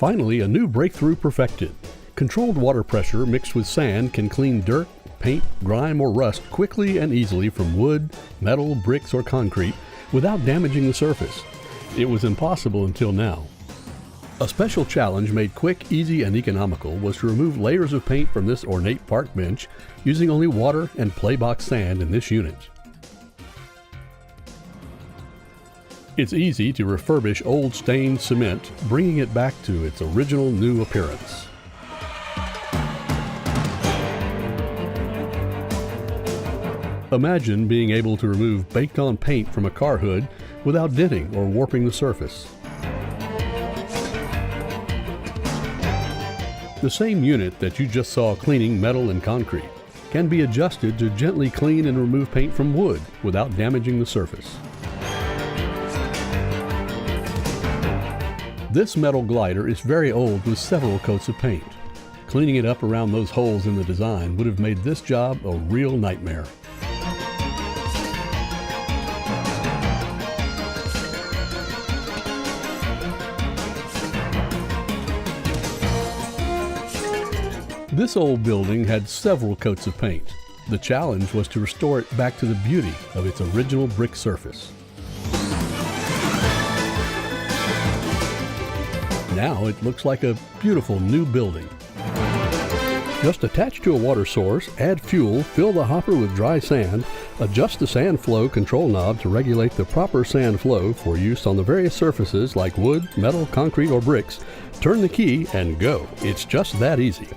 Finally, a new breakthrough perfected. Controlled water pressure mixed with sand can clean dirt, paint, grime, or rust quickly and easily from wood, metal, bricks, or concrete without damaging the surface. It was impossible until now. A special challenge made quick, easy, and economical was to remove layers of paint from this ornate park bench using only water and playbox sand in this unit. It's easy to refurbish old stained cement, bringing it back to its original new appearance. Imagine being able to remove baked-on paint from a car hood without denting or warping the surface. The same unit that you just saw cleaning metal and concrete can be adjusted to gently clean and remove paint from wood without damaging the surface. This metal glider is very old with several coats of paint. Cleaning it up around those holes in the design would have made this job a real nightmare. This old building had several coats of paint. The challenge was to restore it back to the beauty of its original brick surface. Now it looks like a beautiful new building. Just attach to a water source, add fuel, fill the hopper with dry sand, adjust the sand flow control knob to regulate the proper sand flow for use on the various surfaces like wood, metal, concrete, or bricks, turn the key and go. It's just that easy.